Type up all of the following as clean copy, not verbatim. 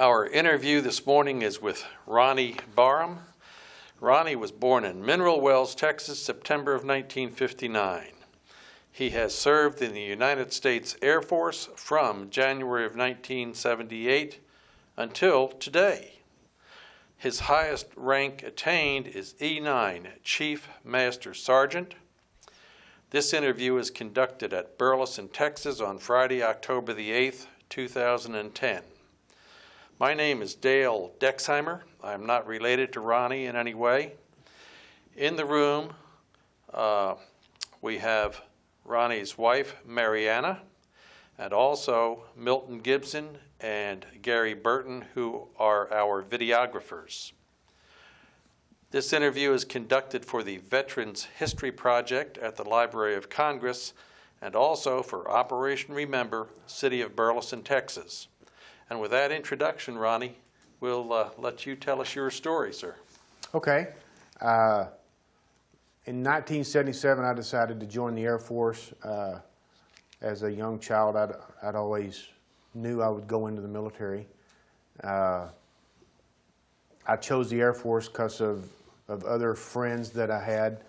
Our interview this morning is with Ronnie Barham. Ronnie was born in Mineral Wells, Texas, September of 1959. He has served in the United States Air Force from January of 1978 until today. His highest rank attained is E9, Chief Master Sergeant. This interview is conducted at Burleson, Texas on Friday, October the 8th, 2010. My name is Dale Dexheimer. I'm not related to Ronnie in any way. In the room, we have Ronnie's wife, Mariana, and also Milton Gibson and Gary Burton, who are our videographers. This interview is conducted for the Veterans History Project at the Library of Congress and also for Operation Remember, City of Burleson, Texas. And with that introduction, Ronnie, we'll let you tell us your story, sir. Okay. In 1977, I decided to join the Air Force. As a young child, I'd always knew I would go into the military. I chose the Air Force because of other friends that I had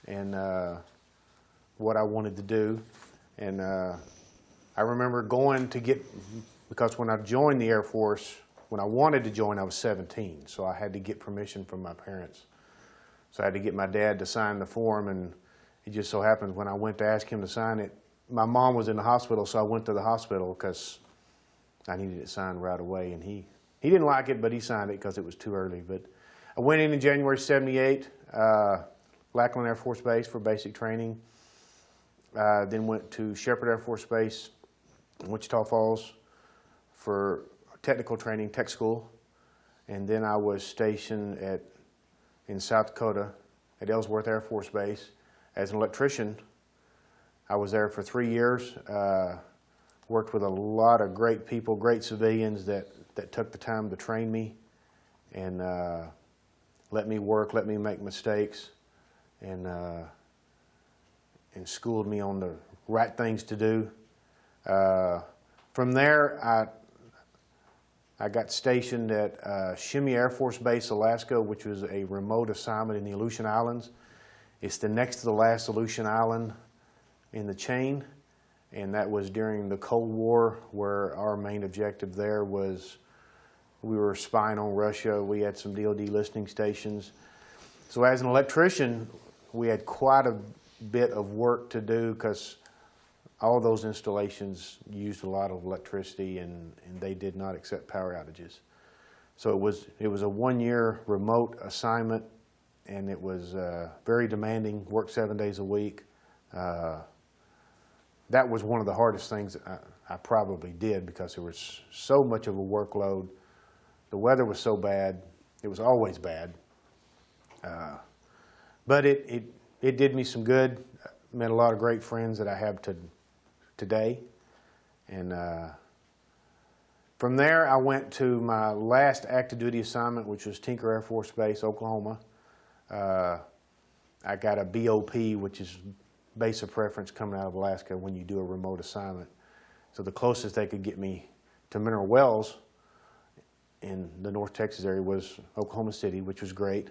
and what I wanted to do. And I remember going to get, because when I joined the Air Force, when I wanted to join, I was 17, so I had to get permission from my parents. So I had to get my dad to sign the form, and it just so happened when I went to ask him to sign it, my mom was in the hospital, so I went to the hospital because I needed it signed right away, and he didn't like it, but he signed it because it was too early. But I went in January '78, Lackland Air Force Base for basic training, then went to Shepherd Air Force Base in Wichita Falls for technical training, tech school, and then I was stationed in South Dakota at Ellsworth Air Force Base as an electrician. I was there for 3 years, worked with a lot of great people, great civilians that took the time to train me and let me work, let me make mistakes, and schooled me on the right things to do. From there, I got stationed at Shemya Air Force Base, Alaska, which was a remote assignment in the Aleutian Islands. It's the next to the last Aleutian Island in the chain, and that was during the Cold War, where our main objective there was we were spying on Russia. We had some DoD listening stations. So as an electrician, we had quite a bit of work to do because all those installations used a lot of electricity, and they did not accept power outages. So it was a 1-year remote assignment, and it was very demanding, worked 7 days a week. That was one of the hardest things I probably did because there was so much of a workload. The weather was so bad. It was always bad. But it did me some good. Met a lot of great friends that I have today. And from there, I went to my last active duty assignment, which was Tinker Air Force Base, Oklahoma. I got a BOP, which is base of preference coming out of Alaska when you do a remote assignment. So the closest they could get me to Mineral Wells in the North Texas area was Oklahoma City, which was great.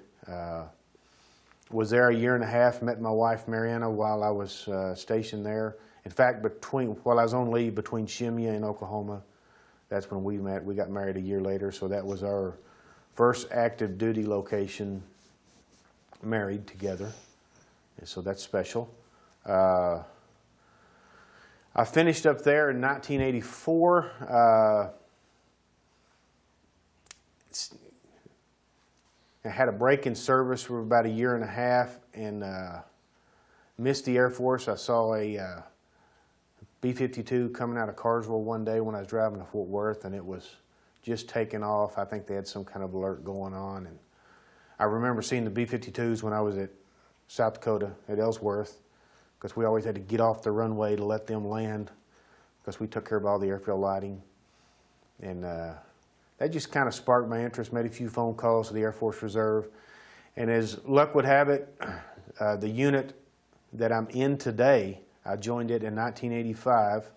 Was there a year and a half, met my wife Mariana while I was stationed there. In fact, while I was on leave between Shemya and Oklahoma, that's when we met. We got married a year later, so that was our first active duty location married together. And so that's special. I finished up there in 1984. I had a break in service for about a year and a half and missed the Air Force. I saw a B-52 coming out of Carswell one day when I was driving to Fort Worth, and it was just taking off. I think they had some kind of alert going on. And I remember seeing the B-52s when I was at South Dakota at Ellsworth, because we always had to get off the runway to let them land because we took care of all the airfield lighting. And that just kind of sparked my interest, made a few phone calls to the Air Force Reserve. And as luck would have it, the unit that I'm in today, I joined it in 1985.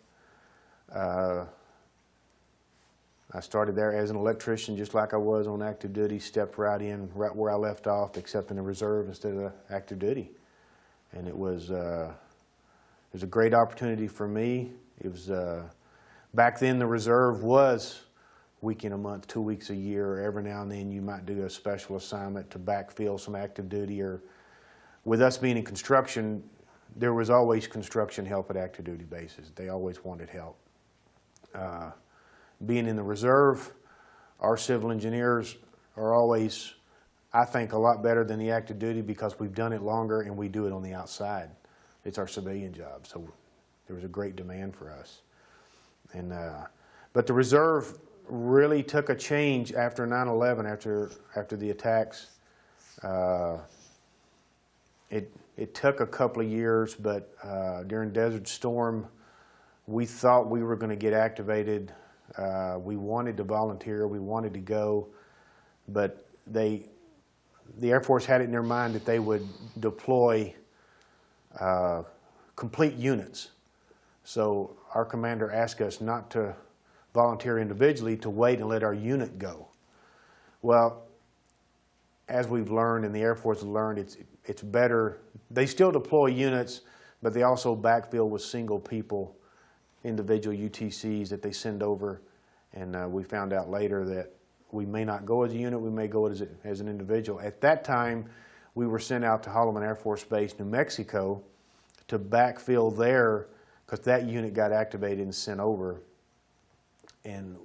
I started there as an electrician, just like I was on active duty, stepped right in, right where I left off, except in the reserve instead of active duty. And it was a great opportunity for me. It was, back then the reserve was weekend a month, 2 weeks a year. Every now and then you might do a special assignment to backfill some active duty, or with us being in construction, there was always construction help at active duty bases. They always wanted help. Being in the reserve, our civil engineers are always, I think, a lot better than the active duty because we've done it longer and we do it on the outside. It's our civilian job, so there was a great demand for us. And but the reserve really took a change after 9/11, after the attacks. It took a couple of years, but during Desert Storm, we thought we were going to get activated. We wanted to volunteer, we wanted to go, but the Air Force had it in their mind that they would deploy complete units. So our commander asked us not to volunteer individually, to wait and let our unit go. Well, as we've learned and the Air Force has learned, it's better. They still deploy units, but they also backfill with single people, individual UTCs that they send over. And we found out later that we may not go as a unit, we may go as an individual. At that time, we were sent out to Holloman Air Force Base, New Mexico, to backfill there because that unit got activated and sent over. And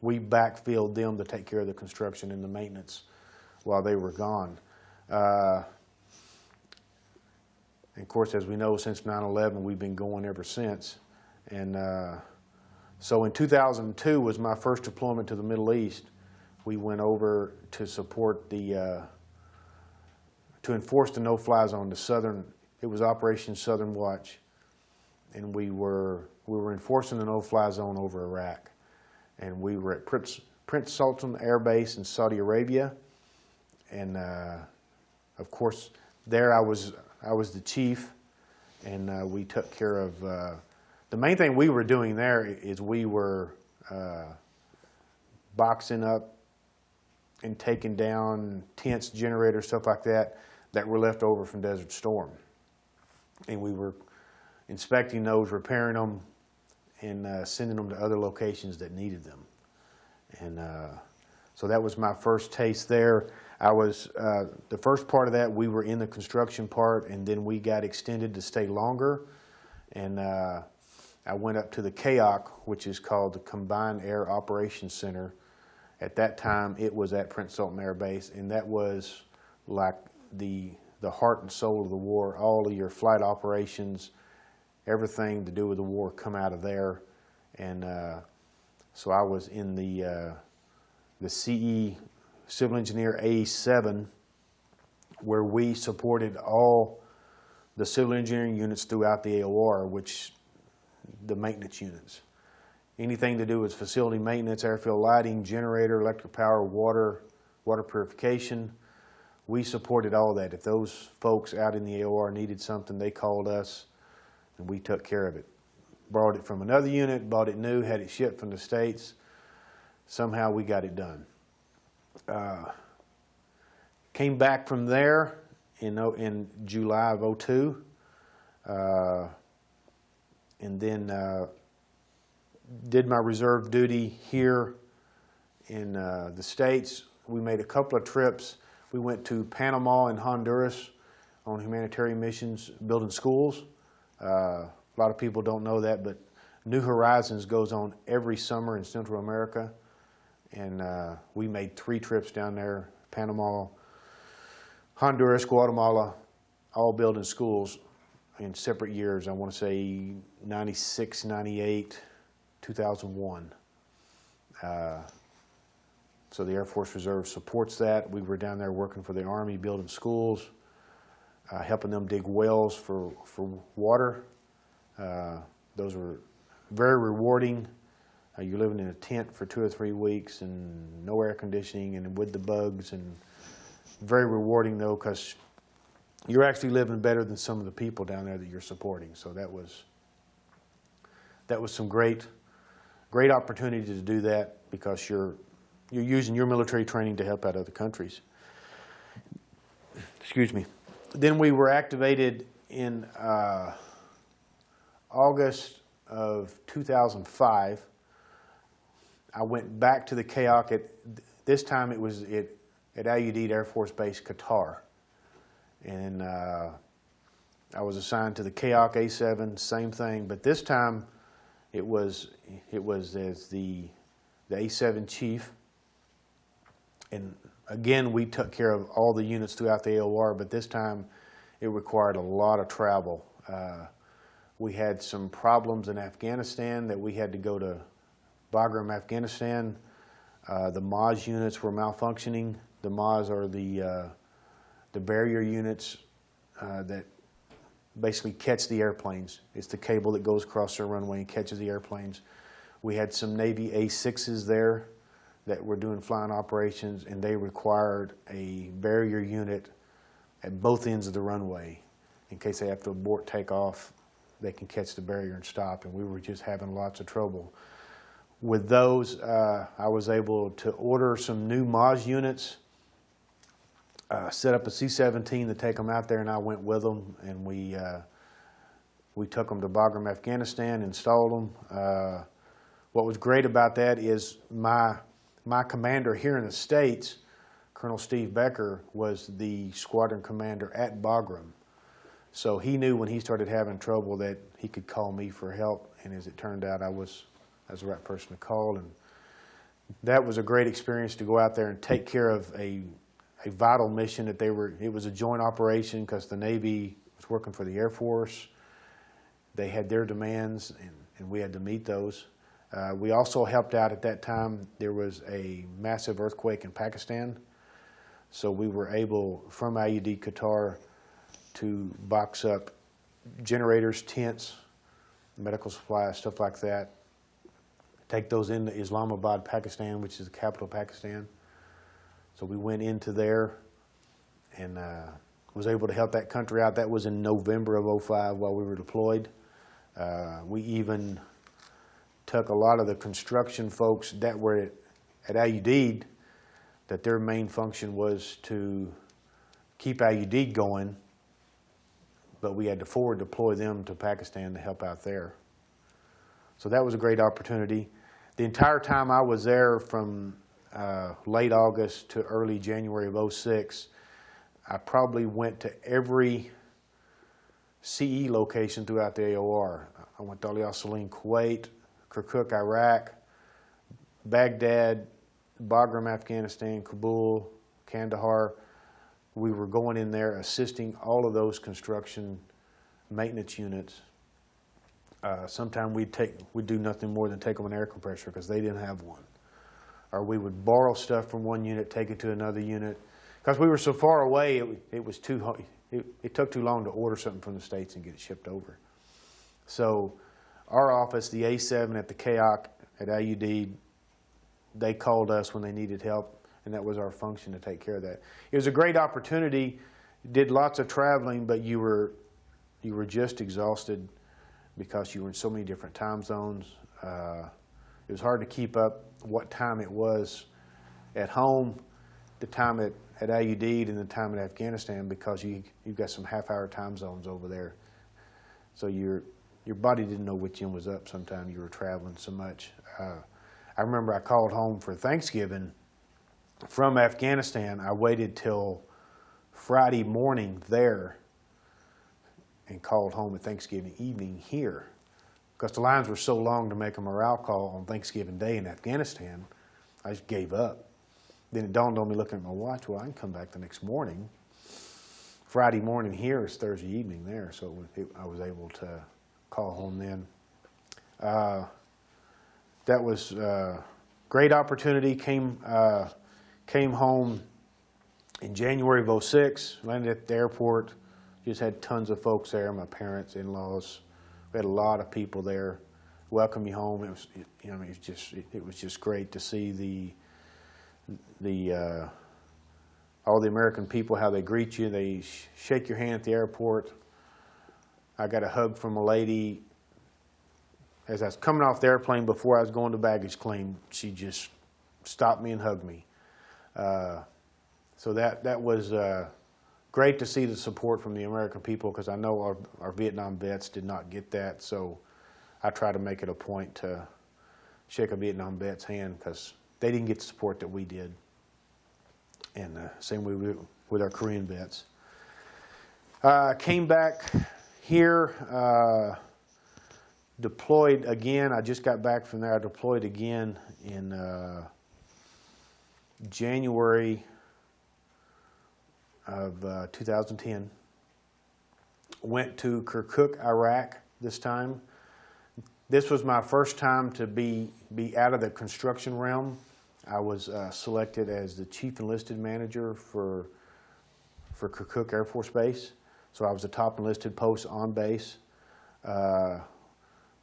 we backfilled them to take care of the construction and the maintenance while they were gone. And of course, as we know, since 9/11, we've been going ever since. And so in 2002 was my first deployment to the Middle East. We went over to support to enforce the no-fly zone, it was Operation Southern Watch. And we were enforcing the no-fly zone over Iraq. And we were at Prince Sultan Air Base in Saudi Arabia. And of course, there I was the chief, and we took care of, the main thing we were doing there is we were boxing up and taking down tents, generators, stuff like that were left over from Desert Storm. And we were inspecting those, repairing them, and sending them to other locations that needed them. And so that was my first taste there. I was, the first part of that, we were in the construction part, and then we got extended to stay longer. And I went up to the CAOC, which is called the Combined Air Operations Center. At that time, it was at Prince Sultan Air Base, and that was like the heart and soul of the war. All of your flight operations, everything to do with the war come out of there. And so I was in the CE Civil Engineer A7, where we supported all the civil engineering units throughout the AOR, which the maintenance units. Anything to do with facility maintenance, airfield lighting, generator, electric power, water purification, we supported all that. If those folks out in the AOR needed something, they called us, and we took care of it. Borrowed it from another unit, bought it new, had it shipped from the States. Somehow we got it done. Came back from there in July of '02, and then did my reserve duty here in the States. We made a couple of trips. We went to Panama and Honduras on humanitarian missions, building schools. A lot of people don't know that, but New Horizons goes on every summer in Central America. And we made 3 trips down there, Panama, Honduras, Guatemala, all building schools in separate years. I want to say 96, 98, 2001. So the Air Force Reserve supports that. We were down there working for the Army, building schools, helping them dig wells for water. Those were very rewarding. You're living in a tent for 2 or 3 weeks and no air conditioning and with the bugs, and very rewarding though, because you're actually living better than some of the people down there that you're supporting. So that was some great great opportunity to do that because you're using your military training to help out other countries. Excuse me. Then we were activated in August of 2005. I went back to the KAOC. This time it was at Al-Udeid Air Force Base, Qatar. And I was assigned to the KAOC A7, same thing, but this time it was as the A7 chief. And again, we took care of all the units throughout the AOR, but this time it required a lot of travel. We had some problems in Afghanistan that we had to go to Barham, Afghanistan. The MAS units were malfunctioning. The MAS are the barrier units that basically catch the airplanes. It's the cable that goes across the runway and catches the airplanes. We had some Navy A6s there that were doing flying operations, and they required a barrier unit at both ends of the runway. In case they have to abort takeoff, they can catch the barrier and stop, and we were just having lots of trouble. With those, I was able to order some new MAS units, set up a C-17 to take them out there, and I went with them, and we took them to Barham, Afghanistan, installed them. What was great about that is my commander here in the States, Colonel Steve Becker, was the squadron commander at Barham. So he knew when he started having trouble that he could call me for help, and as it turned out, I was the right person to call. And that was a great experience to go out there and take care of a vital mission that it was a joint operation because the Navy was working for the Air Force. They had their demands, and we had to meet those. We also helped out at that time. There was a massive earthquake in Pakistan. So we were able, from Al-Udeid, Qatar, to box up generators, tents, medical supplies, stuff like that. Take those into Islamabad, Pakistan, which is the capital of Pakistan. So we went into there and was able to help that country out. That was in November of '05 while we were deployed. We even took a lot of the construction folks that were at Al-Udeid, that their main function was to keep Al-Udeid going, but we had to forward deploy them to Pakistan to help out there. So that was a great opportunity. The entire time I was there, from late August to early January of '06, I probably went to every CE location throughout the AOR. I went to Al Salim, Kuwait, Kirkuk, Iraq, Baghdad, Bagram, Afghanistan, Kabul, Kandahar. We were going in there assisting all of those construction maintenance units. Sometimes we'd do nothing more than take them an air compressor because they didn't have one. Or we would borrow stuff from one unit, take it to another unit. Because we were so far away, it took too long to order something from the States and get it shipped over. So our office, the A7 at the KAOC at Al-Udeid, they called us when they needed help, and that was our function to take care of that. It was a great opportunity. Did lots of traveling, but you were just exhausted because you were in so many different time zones. It was hard to keep up what time it was at home, the time at Al-Udeid, and the time in Afghanistan, because you've got some half-hour time zones over there. So your body didn't know which end was up sometimes. You were traveling so much. I remember I called home for Thanksgiving from Afghanistan. I waited till Friday morning there and called home at Thanksgiving evening here, because the lines were so long to make a morale call on Thanksgiving Day in Afghanistan. I just gave up. Then it dawned on me looking at my watch, well, I can come back the next morning. Friday morning here is Thursday evening there, so I was able to call home then. That was a great opportunity. Came home in January of '06, landed at the airport. Just had tons of folks there, my parents, in-laws. We had a lot of people there. Welcome you home. It was just great to see all the American people, how they greet you. They shake your hand at the airport. I got a hug from a lady as I was coming off the airplane before I was going to baggage claim, she just stopped me and hugged me. So that was great to see the support from the American people, because I know our Vietnam vets did not get that. So I try to make it a point to shake a Vietnam vet's hand, because they didn't get the support that we did. And same way with our Korean vets. Came back here, deployed again. I just got back from there. I deployed again in January of 2010. Went to Kirkuk, Iraq this time. This was my first time to be out of the construction realm. I was selected as the Chief Enlisted Manager for Kirkuk Air Force Base. So I was the top enlisted post on base.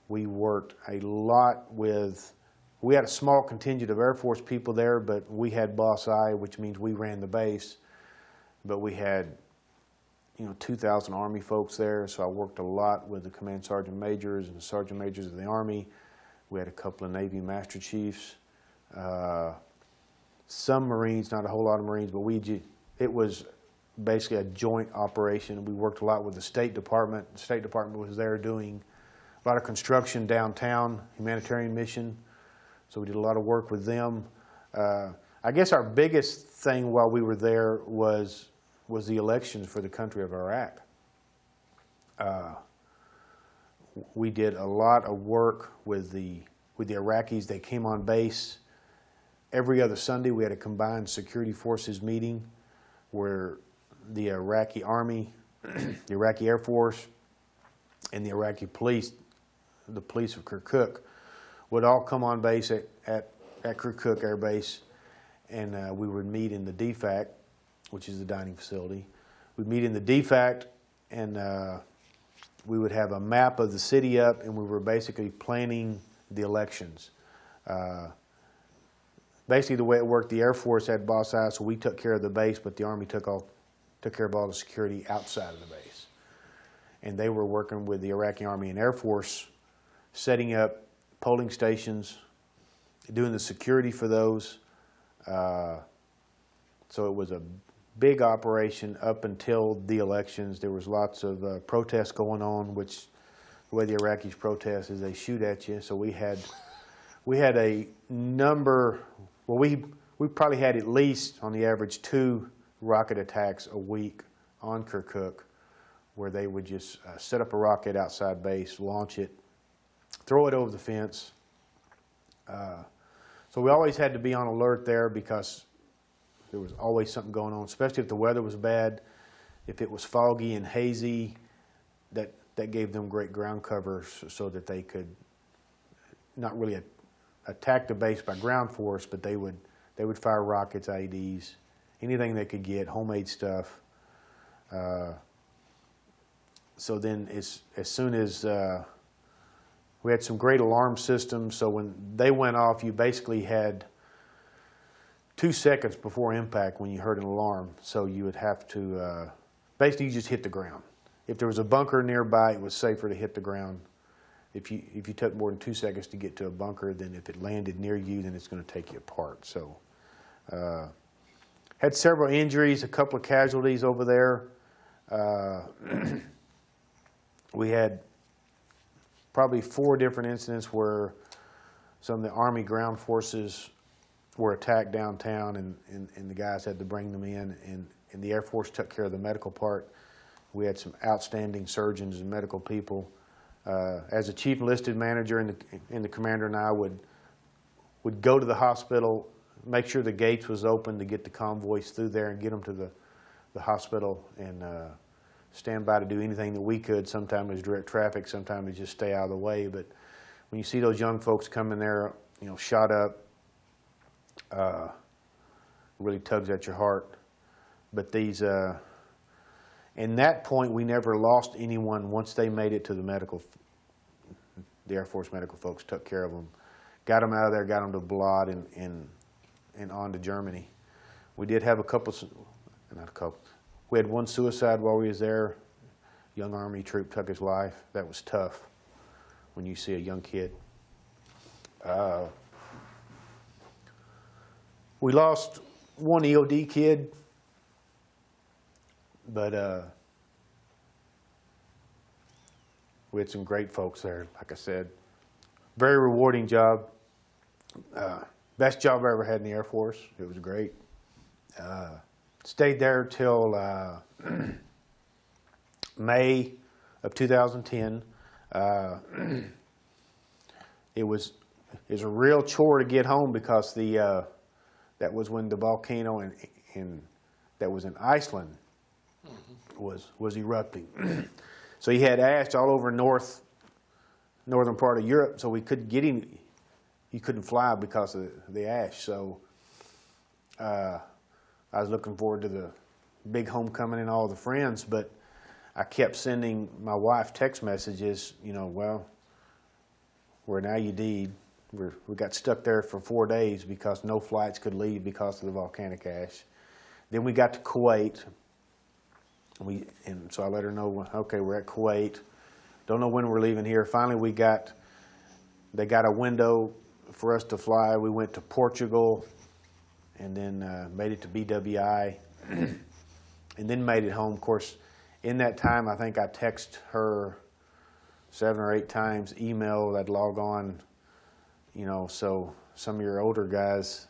We worked a lot with, we had a small contingent of Air Force people there, but we had Boss I, which means we ran the base. But we had, 2,000 Army folks there, so I worked a lot with the Command Sergeant Majors and the Sergeant Majors of the Army. We had a couple of Navy Master Chiefs, some Marines, not a whole lot of Marines, but it was basically a joint operation. We worked a lot with the State Department. The State Department was there doing a lot of construction downtown, humanitarian mission, so we did a lot of work with them. I guess our biggest thing while we were there was the elections for the country of Iraq. We did a lot of work with the Iraqis. They came on base every other Sunday. We had a combined security forces meeting where the Iraqi Army, the Iraqi Air Force, and the Iraqi police, the police of Kirkuk, would all come on base at Kirkuk Air Base, and we would meet in the DFAC, which is the dining facility. We'd meet in the DFAC, and we would have a map of the city up, and we were basically planning the elections. Basically, the way it worked, the Air Force had boss eyes, so we took care of the base, but the Army took care of all the security outside of the base. And they were working with the Iraqi Army and Air Force, setting up polling stations, doing the security for those. So it was a big operation up until the elections. There was lots of protests going on, which the way the Iraqis protest is they shoot at you. So we had a number, well, we probably had at least on the average 2 rocket attacks a week on Kirkuk, where they would just set up a rocket outside base, launch it, throw it over the fence. So we always had to be on alert there, because there was always something going on, especially if the weather was bad. If it was foggy and hazy, that gave them great ground cover so that they could not really attack the base by ground force, but they would fire rockets, IEDs, anything they could get, homemade stuff. So then as soon as we had some great alarm systems, so when they went off, you basically had 2 seconds before impact when you heard an alarm. So you would have to, basically you just hit the ground. If there was a bunker nearby, it was safer to hit the ground. If you took more than 2 seconds to get to a bunker, then if it landed near you, then it's going to take you apart. So had several injuries, a couple of casualties over there. We had probably 4 different incidents where some of the Army ground forces were attacked downtown, and the guys had to bring them in, and the Air Force took care of the medical part. We had some outstanding surgeons and medical people. As a chief enlisted manager, and the commander and I would go to the hospital, make sure the gates was open to get the convoys through there and get them to the hospital, and stand by to do anything that we could. Sometimes it was direct traffic, sometimes it just stay out of the way. But when you see those young folks come in there, shot up, it really tugs at your heart. But these, in that point, we never lost anyone once they made it to the Air Force medical folks took care of them, got them out of there, got them to Blot and on to Germany. We did have we had 1 suicide while we was there. Young Army troop took his life. That was tough. when you see a young kid. We lost one EOD kid, but we had some great folks there, like I said. Very rewarding job. Best job I ever had in the Air Force. It was great. Stayed there till May of 2010. It was a real chore to get home because that was when the volcano that was in Iceland was erupting. So you had ash all over northern part of Europe, so we couldn't get him. You couldn't fly because of the ash. So I was looking forward to the big homecoming and all the friends, but I kept sending my wife text messages, well, we're in Al-Udeid. We got stuck there for 4 days because no flights could leave because of the volcanic ash. Then we got to Kuwait. And so I let her know, okay, we're at Kuwait. Don't know when we're leaving here. Finally, they got a window for us to fly. We went to Portugal and then made it to BWI and then made it home. Of course, in that time, I think I texted her 7 or 8 times, emailed, I'd log on, so some of your older guys,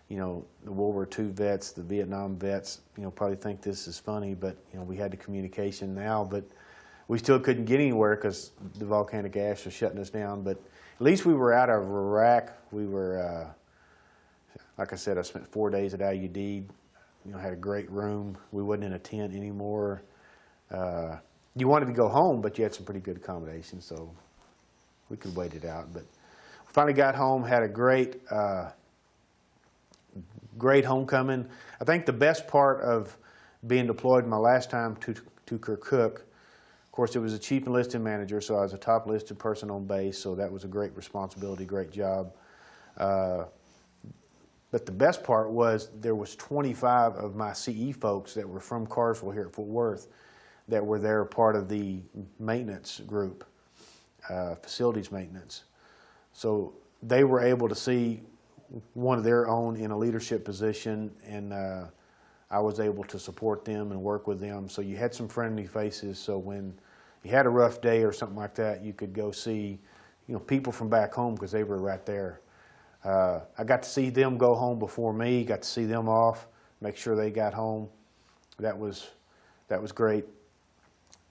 the World War II vets, the Vietnam vets, probably think this is funny, but, we had the communication now, but we still couldn't get anywhere because the volcanic ash was shutting us down. But at least we were out of Iraq. We were, like I said, I spent 4 days at Al-Udeid, had a great room. We wasn't in a tent anymore. You wanted to go home, but you had some pretty good accommodations, so we could wait it out. But we finally got home, had a great homecoming. I think the best part of being deployed my last time to Kirkuk, of course, it was a chief enlisted manager, so I was a top listed person on base, so that was a great responsibility, great job. But the best part was there was 25 of my CE folks that were from Carsville here at Fort Worth that were there part of the maintenance group, facilities maintenance. So they were able to see one of their own in a leadership position, and I was able to support them and work with them. So you had some friendly faces, so when you had a rough day or something like that, you could go see people from back home because they were right there. I got to see them go home before me, got to see them off, make sure they got home. That was great.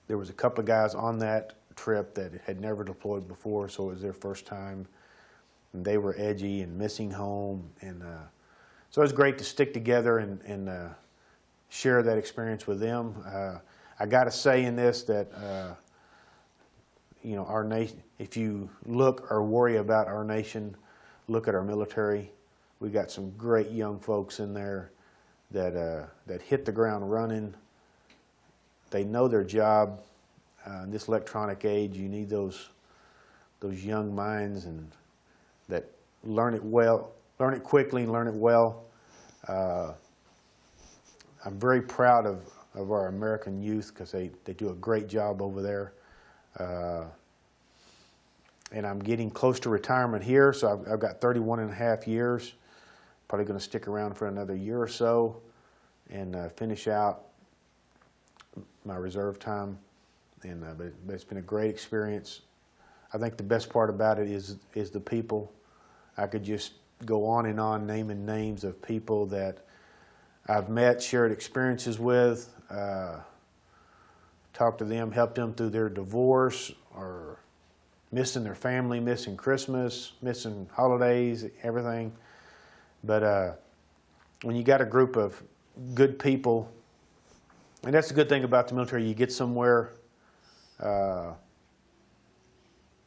There was a couple of guys on that trip that had never deployed before, so it was their first time. And they were edgy and missing home. And so it was great to stick together and share that experience with them. I got to say in this that, our nation, if you look or worry about our nation, look at our military. We got some great young folks in there that hit the ground running. They know their job. In this electronic age, you need those young minds and that learn it well, learn it quickly, and learn it well. I'm very proud of our American youth because they do a great job over there. And I'm getting close to retirement here, so I've got 31 and a half years. Probably going to stick around for another year or so and finish out my reserve time. And but it's been a great experience. I think the best part about it is the people. I could just go on and on naming names of people that I've met, shared experiences with, talked to them, helped them through their divorce or missing their family, missing Christmas, missing holidays, everything. But when you got a group of good people, and that's the good thing about the military, you get somewhere,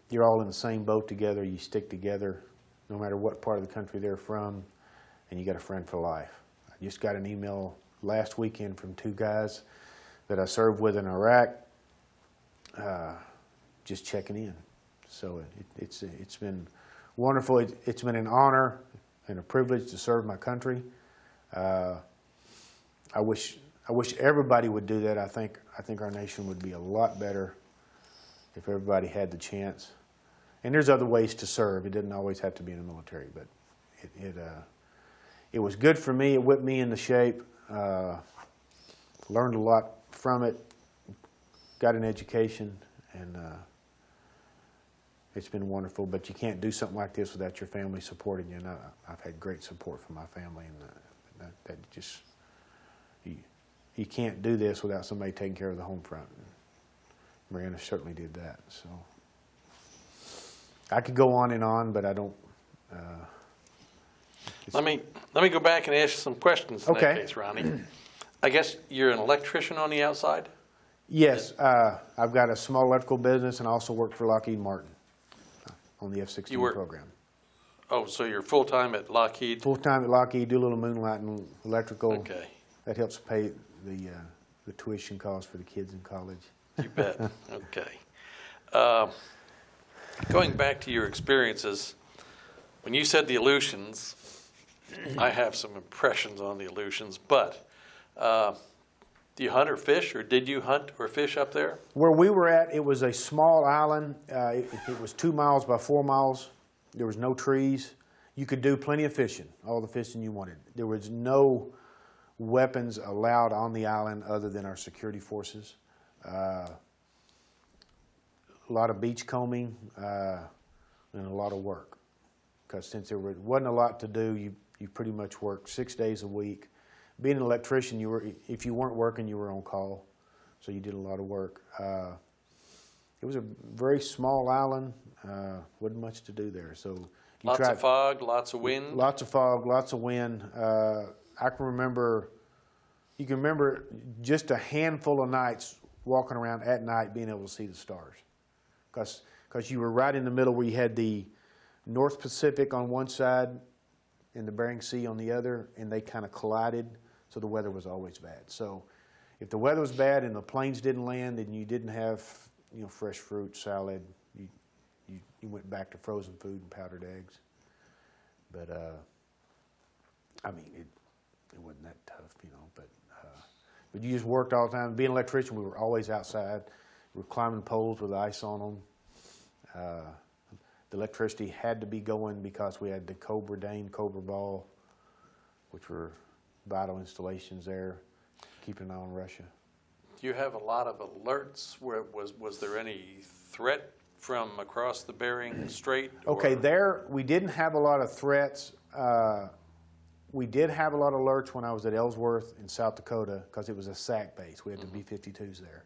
you're all in the same boat together, you stick together, no matter what part of the country they're from, and you got a friend for life. I just got an email last weekend from 2 guys that I served with in Iraq, just checking in. So it's been wonderful. It's been an honor and a privilege to serve my country. I wish everybody would do that. I think our nation would be a lot better if everybody had the chance. And there's other ways to serve. It didn't always have to be in the military, but it was good for me. It whipped me into shape. Learned a lot from it. Got an education, and it's been wonderful. But you can't do something like this without your family supporting you. And I've had great support from my family, and that just you can't do this without somebody taking care of the home front. And Miranda certainly did that. So I could go on and on, but I don't. Let me go back and ask you some questions in that case, Ronnie. I guess you're an electrician on the outside? Yes, I've got a small electrical business, and I also work for Lockheed Martin on the F-16 program. Oh, so you're full-time at Lockheed? Full-time at Lockheed, do a little moonlighting electrical. Okay. That helps pay the tuition costs for the kids in college. You bet. Okay. Going back to your experiences, when you said the Aleutians, I have some impressions on the Aleutians, but do you hunt or fish, or did you hunt or fish up there? Where we were at, it was a small island. It was 2 miles by 4 miles. There was no trees. You could do plenty of fishing, all the fishing you wanted. There was no weapons allowed on the island other than our security forces. A lot of beach combing and a lot of work. Because since there wasn't a lot to do, you pretty much worked 6 days a week. Being an electrician, if you weren't working, you were on call, so you did a lot of work. It was a very small island. Wasn't much to do there. So lots of fog, lots of wind. Lots of fog, lots of wind. I can remember. You can remember just a handful of nights walking around at night, being able to see the stars, because you were right in the middle where you had the North Pacific on one side and the Bering Sea on the other, and they kind of collided, so the weather was always bad. So if the weather was bad and the planes didn't land and you didn't have fresh fruit, salad, you went back to frozen food and powdered eggs. But I mean, it wasn't that tough, but you just worked all the time. Being an electrician, we were always outside. We were climbing poles with ice on them. The electricity had to be going because we had the Cobra Dane, Cobra Ball, which were vital installations there, keeping an eye on Russia. Do you have a lot of alerts? Was there any threat from across the Bering Strait? Okay, there we didn't have a lot of threats. We did have a lot of alerts when I was at Ellsworth in South Dakota, because it was a SAC base. We had the B-52s there.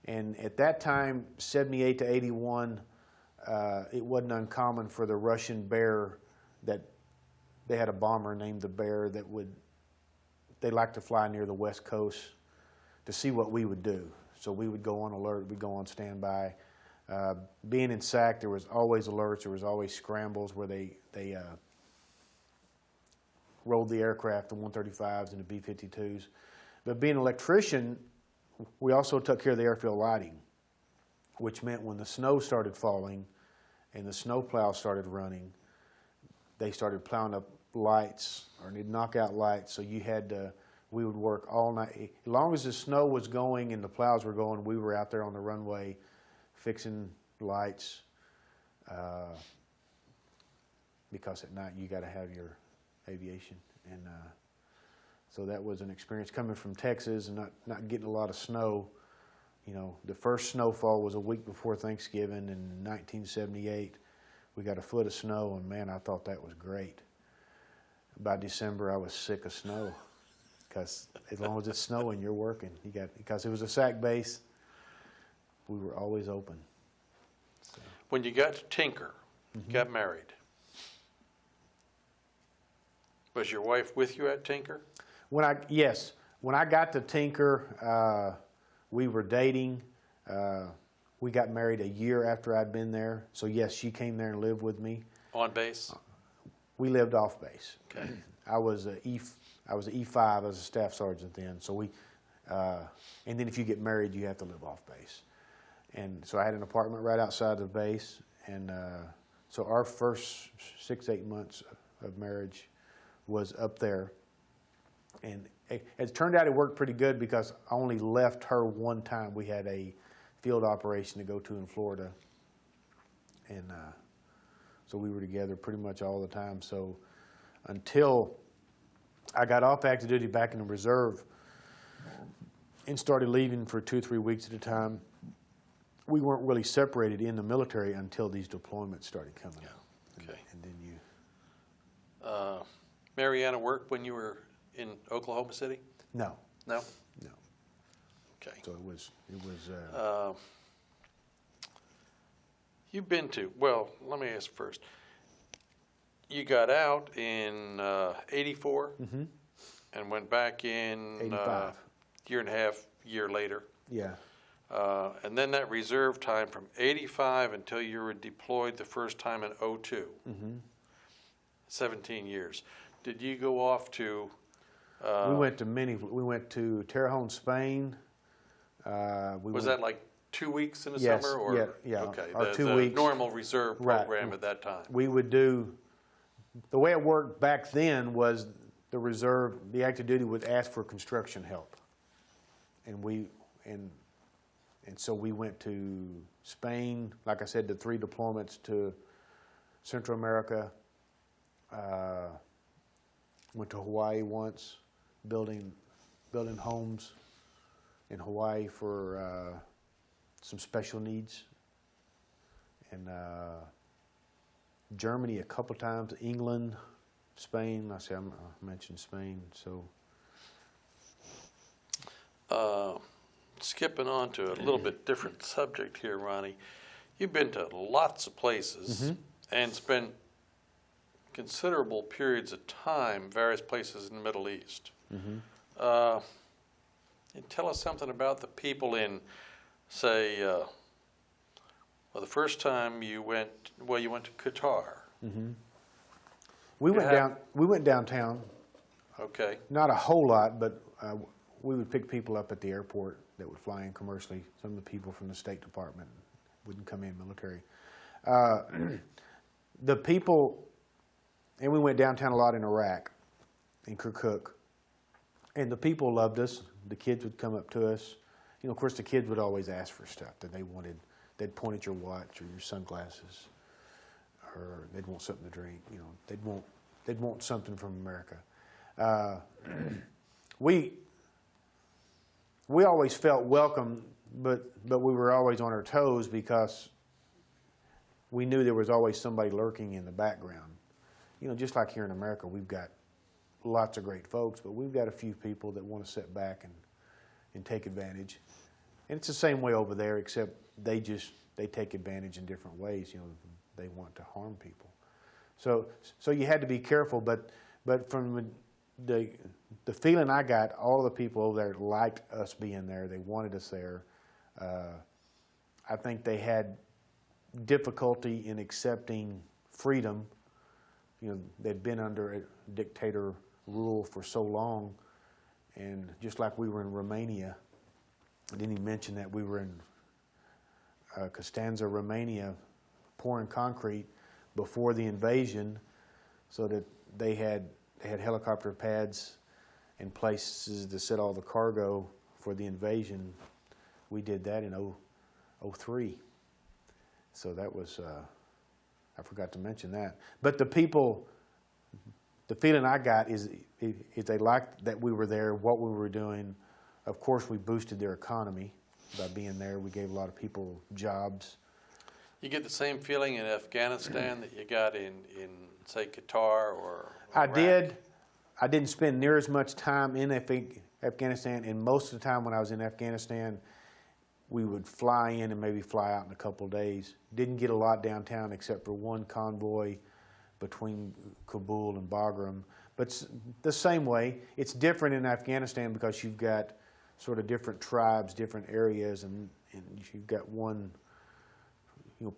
And at that time, 78 to 81, it wasn't uncommon for the Russian Bear, that they had a bomber named the Bear that they liked to fly near the West Coast to see what we would do. So we would go on alert, we'd go on standby. Being in SAC, there was always alerts, there was always scrambles where they rolled the aircraft, the 135s and the B-52s. But being an electrician, we also took care of the airfield lighting, which meant when the snow started falling and the snow plow started running, they started plowing up lights, or they'd knock out lights, so we would work all night. As long as the snow was going and the plows were going, we were out there on the runway fixing lights, because at night you got to have your aviation. And so that was an experience coming from Texas and not getting a lot of snow. The first snowfall was a week before Thanksgiving in 1978. We got a foot of snow, and man, I thought that was great. By December, I was sick of snow, because as long as it's snowing, you're working. Because it was a SAC base, we were always open. So. When you got to Tinker, got married, was your wife with you at Tinker? Yes. When I got to Tinker, we were dating. We got married a year after I'd been there. So yes, she came there and lived with me. On base? We lived off base. Okay. I was an E5. I was a staff sergeant then. So and then if you get married, you have to live off base. And so I had an apartment right outside the base. And so our first 6-8 months of marriage was up there. And it turned out it worked pretty good, because I only left her one time. We had a field operation to go to in Florida. and so we were together pretty much all the time. So until I got off active duty back in the reserve and started leaving for 2 or 3 weeks at a time, we weren't really separated in the military until these deployments started coming out. Okay. And then you... Mariana worked when you were in Oklahoma City? No. No? No. Okay. So it was You've been to, well, let me ask first. You got out in 84 and went back in 85. Year and a half, year later. Yeah. And then that reserve time from 85 until you were deployed the first time in 02. 17 years. Did you go off to... we went to Terre Haute, Spain. was that like 2 weeks in the Yes, summer? Or, yeah. Okay, Or 2 the weeks. normal reserve Right. program at that time. We would do, the way it worked back then was the reserve, the active duty would ask for construction help. And so we went to Spain, like I said, the 3 deployments to Central America. Went to Hawaii once, building homes in Hawaii for some special needs. And Germany a couple times, England, Spain. I mentioned Spain. So skipping on to a little bit different subject here, Ronnie. You've been to lots of places and spent considerable periods of time, various places in the Middle East. And tell us something about the people in, say, well, the first time you went to Qatar. we went downtown. Okay. Not a whole lot, but we would pick people up at the airport that would fly in commercially. Some of the people from the State Department wouldn't come in military. The people, and we went downtown a lot in Iraq, in Kirkuk, and the people loved us. The kids would come up to us. You know, of course, the kids would always ask for stuff that they wanted. They'd point at your watch or your sunglasses, or they'd want something to drink. You know, they'd want something from America. We always felt welcome, but we were always on our toes because we knew there was always somebody lurking in the background. You know, just like here in America, we've got lots of great folks, but we've got a few people that want to sit back and take advantage. And it's the same way over there, except they take advantage in different ways. You know, they want to harm people. So you had to be careful, but from the feeling I got, all the people over there liked us being there. They wanted us there. I think they had difficulty in accepting freedom. You know, they'd been under a dictator rule for so long, and just like we were in Romania, I didn't even mention that we were in Constanța, Romania, pouring concrete before the invasion, so that they had helicopter pads and places to set all the cargo for the invasion. We did that in 03. So that was, I forgot to mention that. But the people, the feeling I got is they liked that we were there, what we were doing. Of course, we boosted their economy by being there. We gave a lot of people jobs. You get the same feeling in Afghanistan that you got in say, Qatar or I Iraq? did. I didn't spend near as much time in Afghanistan, and most of the time when I was in Afghanistan, we would fly in and maybe fly out in a couple of days. Didn't get a lot downtown except for one convoy between Kabul and Bagram. But the same way, it's different in Afghanistan because you've got sort of different tribes, different areas, and you've got one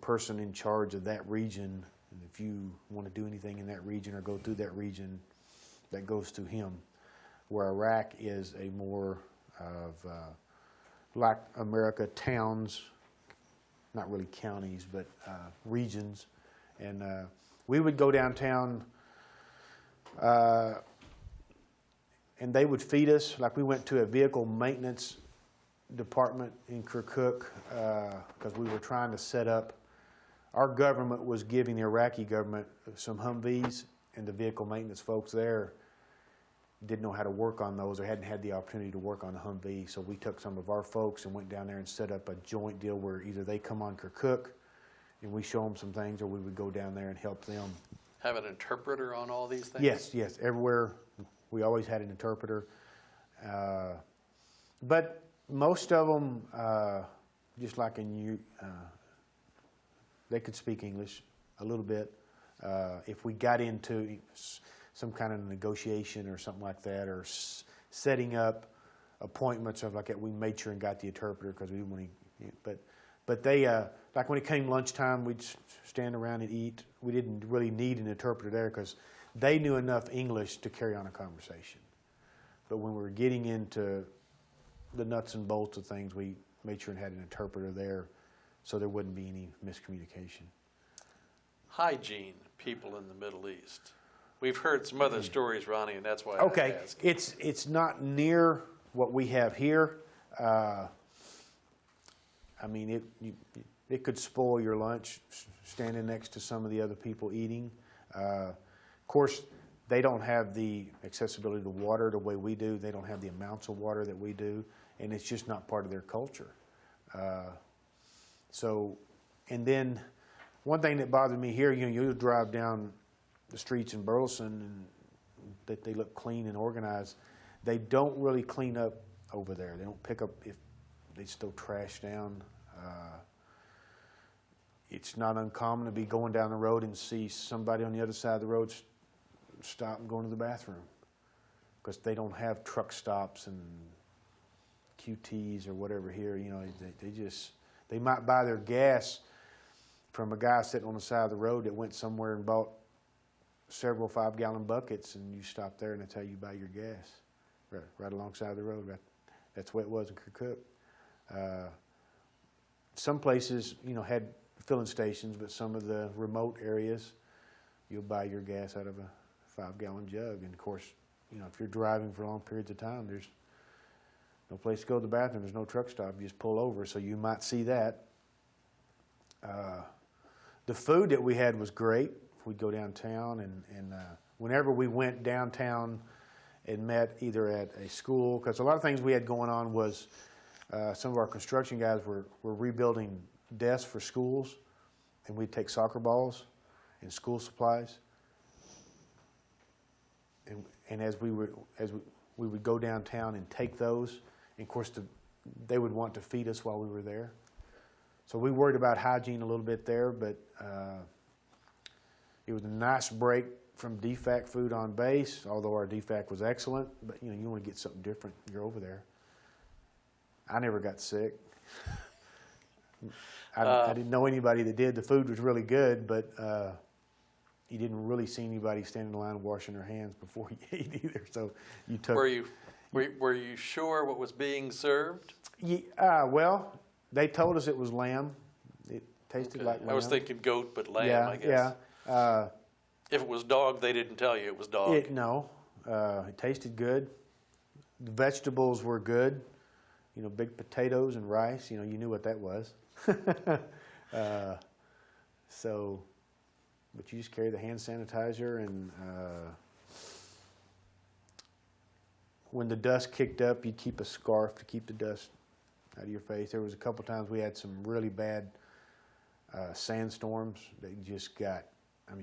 person in charge of that region. And if you want to do anything in that region or go through that region, that goes to him. Where Iraq is a more of like America, towns, not really counties, but regions. And we would go downtown and they would feed us. Like we went to a vehicle maintenance department in Kirkuk because we were trying to set up our government was giving the Iraqi government some Humvees, and the vehicle maintenance folks there didn't know how to work on those or hadn't had the opportunity to work on a Humvee. So we took some of our folks and went down there and set up a joint deal where either they come on Kirkuk and we show them some things, or we would go down there and help them. Have an interpreter on all these things? Yes, yes. Everywhere we always had an interpreter. But most of them, just like in they could speak English a little bit. If we got into some kind of negotiation or something like that, or setting up appointments or like that, we made sure and got the interpreter because we didn't want to. But they like when it came lunchtime, we'd stand around and eat. We didn't really need an interpreter there because they knew enough English to carry on a conversation. But when we were getting into the nuts and bolts of things, we made sure and had an interpreter there so there wouldn't be any miscommunication. Hygiene, people in the Middle East. We've heard some other stories, Ronnie, and that's why Okay, I asked. it's not near what we have here. I mean, it could spoil your lunch standing next to some of the other people eating. Of course, they don't have the accessibility to water the way we do. They don't have the amounts of water that we do, and it's just not part of their culture. So, and then one thing that bothered me here, you drive down the streets in Burleson and that they look clean and organized. They don't really clean up over there. They don't pick up if they still trash down. It's not uncommon to be going down the road and see somebody on the other side of the road stop and go into the bathroom because they don't have truck stops and QTs or whatever here. They might buy their gas from a guy sitting on the side of the road that went somewhere and bought several 5-gallon buckets, and you stop there and that's how you buy your gas, right alongside the road. That's the way it was in Kirkuk. Some places, had filling stations, but some of the remote areas, you'll buy your gas out of a 5-gallon jug. And of course, if you're driving for long periods of time, there's no place to go to the bathroom. There's no truck stop. You just pull over. So you might see that. The food that we had was great. We'd go downtown, and whenever we went downtown and met either at a school, because a lot of things we had going on was some of our construction guys were rebuilding desks for schools, and we'd take soccer balls and school supplies. And as we would go downtown and take those, and of course they would want to feed us while we were there. So we worried about hygiene a little bit there, but it was a nice break from DFAC food on base, although our DFAC was excellent. But you want to get something different. You're over there. I never got sick. I didn't know anybody that did. The food was really good, but you didn't really see anybody standing in line washing their hands before you ate either. So you took. Were you sure what was being served? Well, they told us it was lamb. It tasted like lamb. I was thinking goat, but lamb, I guess. Yeah. If it was dog, they didn't tell you it was dog. No. It tasted good. The vegetables were good. Big potatoes and rice. You knew what that was. But you just carry the hand sanitizer, and when the dust kicked up, you'd keep a scarf to keep the dust out of your face. There was a couple times we had some really bad sandstorms that you just got.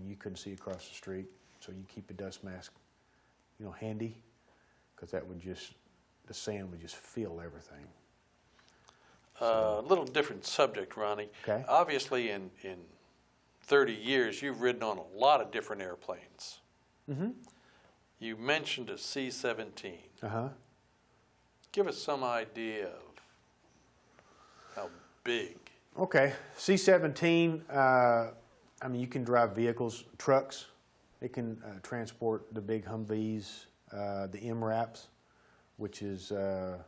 You couldn't see across the street, so you keep a dust mask, handy, because the sand would just fill everything. A little different subject, Ronnie. Okay. Obviously, in 30 years, you've ridden on a lot of different airplanes. Mm-hmm. You mentioned a C-17. Uh-huh. Give us some idea of how big. Okay. C-17, you can drive vehicles, trucks. It can transport the big Humvees, the MRAPs, which is the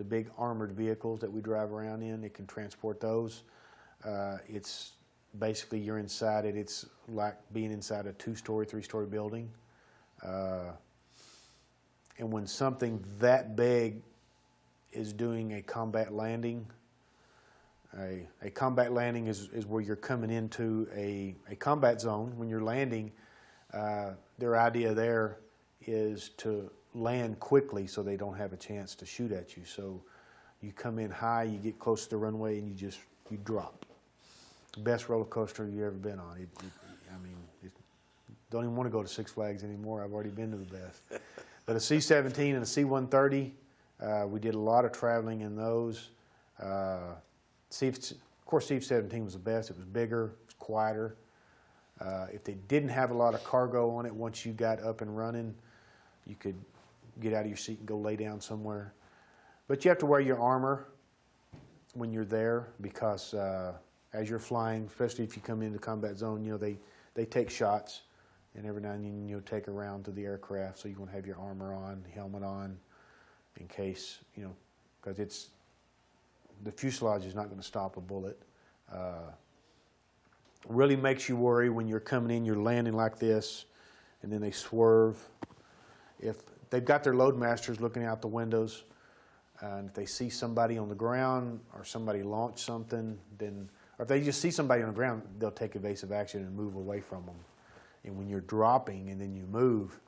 big armored vehicles that we drive around in. It can transport those. It's basically, you're inside it. It's like being inside a 2-story, 3-story building. And when something that big is doing a combat landing, A combat landing is where you're coming into a combat zone. When you're landing, their idea there is to land quickly so they don't have a chance to shoot at you. So you come in high, you get close to the runway, and you drop. Best roller coaster you've ever been on. Don't even want to go to Six Flags anymore. I've already been to the best. But a C-17 and a C-130, we did a lot of traveling in those. Of course, C-17 was the best. It was bigger, it was quieter. If they didn't have a lot of cargo on it, once you got up and running, you could get out of your seat and go lay down somewhere. But you have to wear your armor when you're there because as you're flying, especially if you come into the combat zone, they take shots, and every now and then you'll take a round to the aircraft, so you want to have your armor on, helmet on, in case, because the fuselage is not going to stop a bullet. Really makes you worry when you're coming in, you're landing like this, and then they swerve. If they've got their loadmasters looking out the windows, and if they see somebody on the ground or somebody launch something, or if they just see somebody on the ground, they'll take evasive action and move away from them. And when you're dropping and then you move,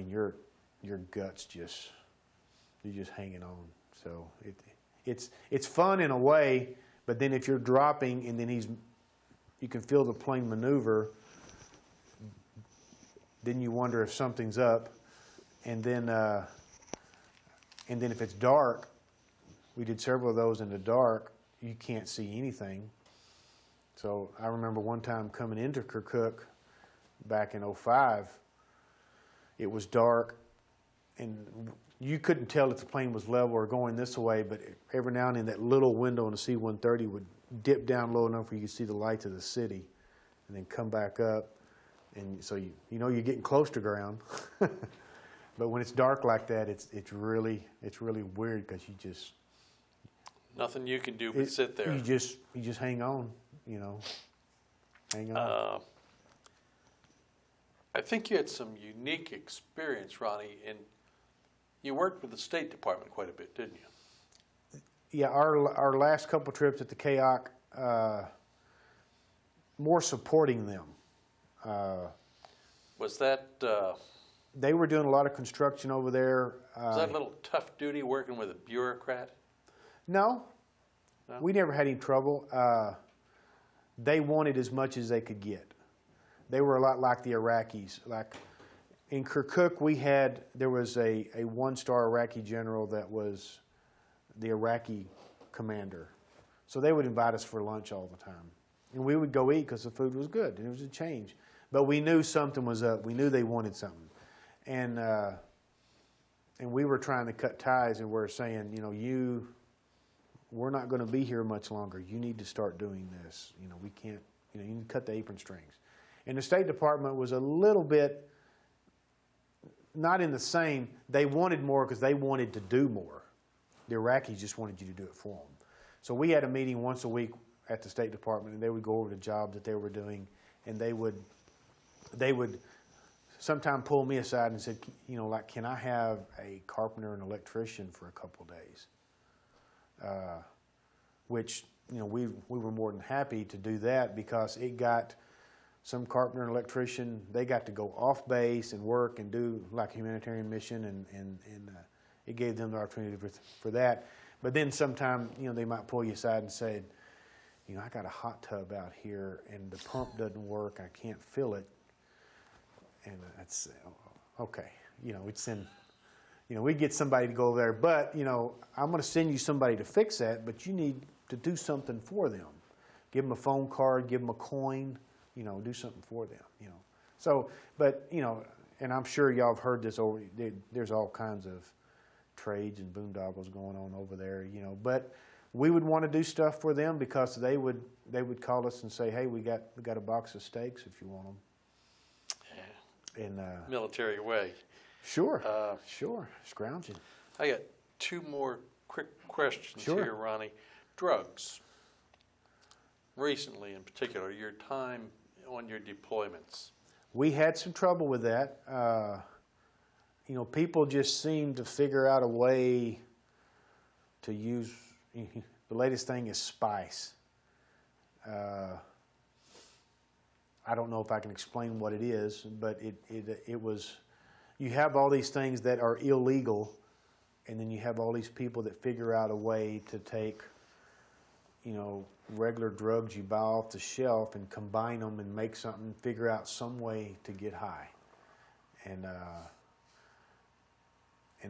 your guts you're just hanging on. So it's fun in a way, but then if you're dropping and then you can feel the plane maneuver, then you wonder if something's up, and then if it's dark, we did several of those in the dark, you can't see anything. So I remember one time coming into Kirkuk back in '05, it was dark, and you couldn't tell if the plane was level or going this way, but every now and then that little window in the C-130 would dip down low enough where you could see the lights of the city, and then come back up, and so you're getting close to ground. But when it's dark like that, it's really weird because you just nothing you can do but sit there. You just hang on, hang on. I think you had some unique experience, Ronnie, and you worked with the State Department quite a bit, didn't you? Yeah, our last couple trips at the KAOC, more supporting them. Was that... they were doing a lot of construction over there. Was that a little tough duty working with a bureaucrat? No. We never had any trouble. They wanted as much as they could get. They were a lot like the Iraqis. Like in Kirkuk, there was a one-star Iraqi general that was the Iraqi commander. So they would invite us for lunch all the time. And we would go eat because the food was good and it was a change. But we knew something was up. We knew they wanted something. And we were trying to cut ties, and we're saying, we're not going to be here much longer. You need to start doing this. We can't, you need to cut the apron strings. And the State Department was a little bit, not in the same, they wanted more because they wanted to do more. The Iraqis just wanted you to do it for them. So we had a meeting once a week at the State Department, and they would go over the job that they were doing, and they would sometimes pull me aside and said, can I have a carpenter and electrician for a couple of days? Which, we were more than happy to do that because it got some carpenter and electrician, they got to go off base and work and do like a humanitarian mission, and it gave them the opportunity for that. But then sometime, they might pull you aside and say, I got a hot tub out here and the pump doesn't work, I can't fill it. And that's okay. We'd send, we'd get somebody to go over there, but I'm going to send you somebody to fix that, but you need to do something for them. Give them a phone card, give them a coin, do something for them. So, but and I'm sure y'all have heard this over. There's all kinds of trades and boondoggles going on over there. But we would want to do stuff for them because they would call us and say, hey, we got a box of steaks if you want them. In military way. Sure, sure, scrounging. I got two more quick questions Sure. here, Ronnie. Drugs. Recently, in particular, your time on your deployments. We had some trouble with that. People just seem to figure out a way to use the The latest thing is spice. I don't know if I can explain what it is, but it was, you have all these things that are illegal, and then you have all these people that figure out a way to take, regular drugs you buy off the shelf and combine them and make something, figure out some way to get high. And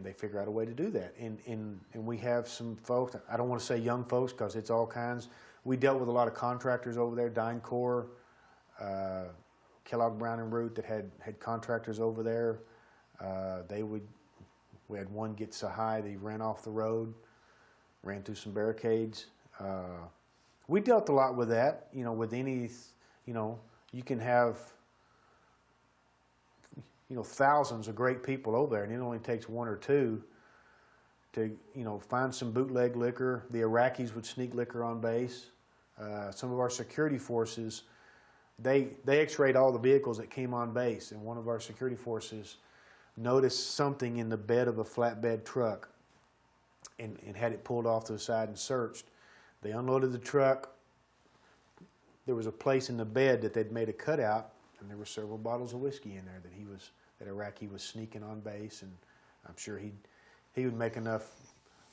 they figure out a way to do that. And we have some folks, I don't want to say young folks because it's all kinds. We dealt with a lot of contractors over there, DynCorp, Kellogg Brown and Root that had contractors over there. We had one get so high that he ran off the road, ran through some barricades. We dealt a lot with that, with any, you can have, thousands of great people over there, and it only takes one or two to, find some bootleg liquor. The Iraqis would sneak liquor on base. Some of our security forces, they x-rayed all the vehicles that came on base, and one of our security forces noticed something in the bed of a flatbed truck and had it pulled off to the side and searched. They unloaded the truck. There was a place in the bed that they'd made a cutout, and there were several bottles of whiskey in there that Iraqi was sneaking on base, and I'm sure he would make enough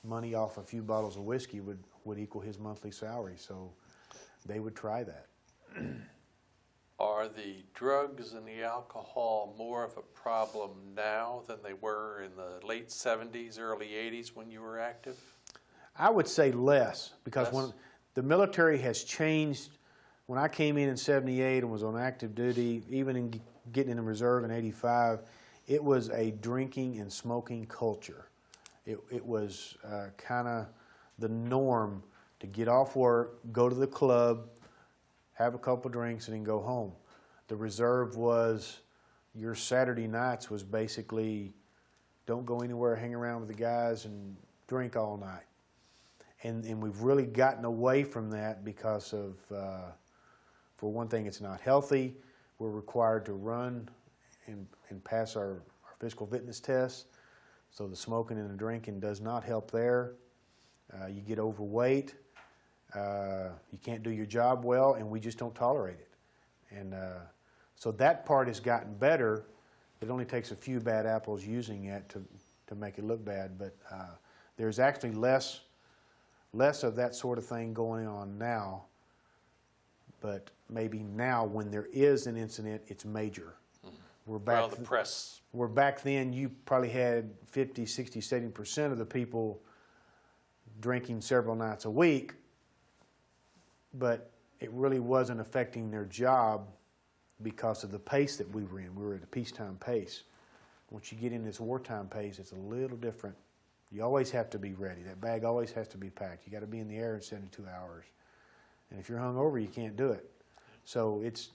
money off a few bottles of whiskey would equal his monthly salary, so they would try that. Are the drugs and the alcohol more of a problem now than they were in the late 70s, early 80s when you were active? I would say less, because when the military has changed. When I came in 78 and was on active duty, even in getting in the reserve in 85, it was a drinking and smoking culture. It was kind of the norm to get off work, go to the club, have a couple drinks, and then go home. The reserve was, your Saturday nights was basically, don't go anywhere, hang around with the guys and drink all night. And we've really gotten away from that because of, for one thing, it's not healthy. We're required to run and pass our physical fitness tests. So the smoking and the drinking does not help there. You get overweight. You can't do your job well, and we just don't tolerate it. And so that part has gotten better. It only takes a few bad apples using it to make it look bad. But there's actually less of that sort of thing going on now. But maybe now, when there is an incident, it's major. Mm-hmm. We're back. Well, the press. Where back then you probably had 50, 60, 70% of the people drinking several nights a week, but it really wasn't affecting their job because of the pace that we were in. We were at a peacetime pace. Once you get in this wartime pace, it's a little different. You always have to be ready. That bag always has to be packed. You got to be in the air in 72 hours. And if you're hungover, you can't do it. So it's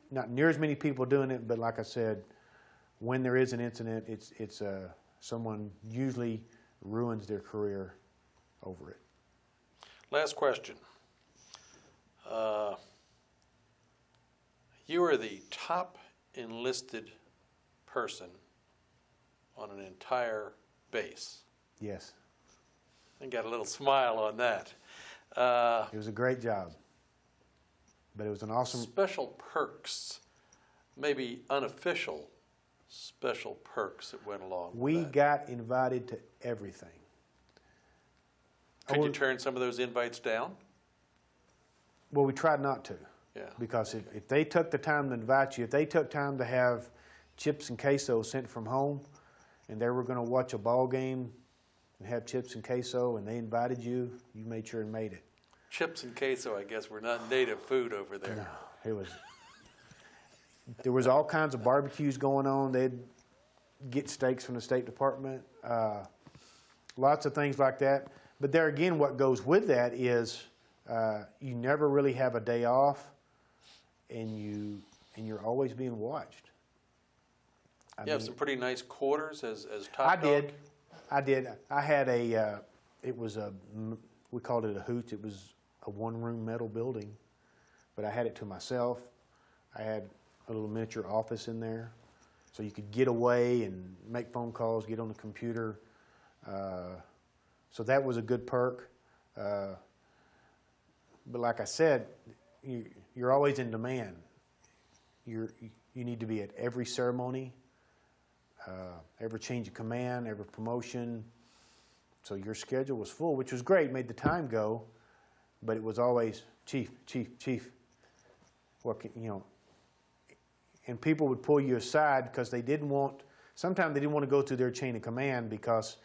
not near as many people doing it, but like I said, when there is an incident, it's someone usually ruins their career over it. Last question. You are the top enlisted person on an entire base. Yes. I got a little smile on that. It was a great job, but it was an awesome... Special perks, maybe unofficial special perks that went along with We that. got invited to everything. Could you turn some of those invites down? Well, we tried not to. Yeah. Because if they took the time to invite you, if they took time to have chips and queso sent from home, and they were going to watch a ball game and have chips and queso, and they invited you, you made sure and made it. Chips and queso, I guess, were not native food over there. No, it was. There was all kinds of barbecues going on. They'd get steaks from the State Department, lots of things like that. But there again, what goes with that is you never really have a day off, and you're always being watched. You have some pretty nice quarters as top dog. I did. I had we called it a hoot. It was a one-room metal building, but I had it to myself. I had a little miniature office in there, so you could get away and make phone calls, get on the computer. So that was a good perk. But like I said, you're always in demand. You need to be at every ceremony, every change of command, every promotion. So your schedule was full, which was great, made the time go, but it was always, Chief, Chief, Chief. What can, you know, and people would pull you aside because they didn't want, sometimes they didn't want to go through their chain of command because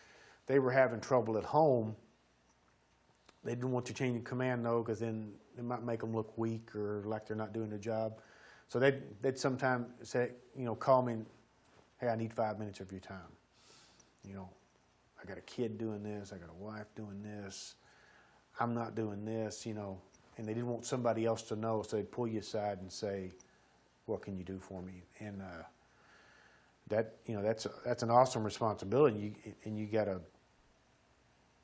they were having trouble at home. They didn't want your chain of command, though, because then it might make them look weak or like they're not doing their job. So they'd sometimes say, you know, call me and, hey, I need 5 minutes of your time. You know, I got a kid doing this, I got a wife doing this, I'm not doing this, you know, and they didn't want somebody else to know, so they'd pull you aside and say, what can you do for me? And that, you know, that's an awesome responsibility, and you got to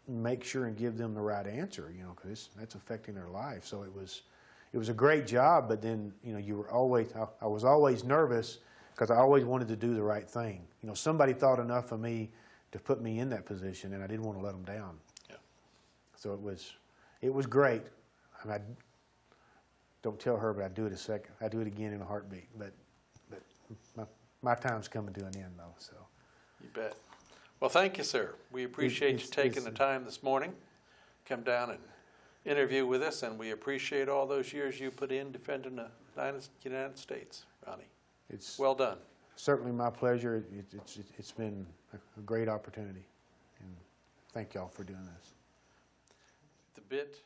make sure and give them the right answer, you know, because that's affecting their life. So it was a great job, but then, you know, I was always nervous because I always wanted to do the right thing. You know, somebody thought enough of me to put me in that position, and I didn't want to let them down. Yeah. So it was great. I mean, don't tell her, but I'd do it I'd do it again in a heartbeat. But my time's coming to an end, though. So. You bet. Well, thank you, sir. We appreciate you taking the time this morning, come down and interview with us, and we appreciate all those years you put in defending the United States, Ronnie. It's well done. Certainly my pleasure. It's been a great opportunity, and thank y'all for doing this. The bit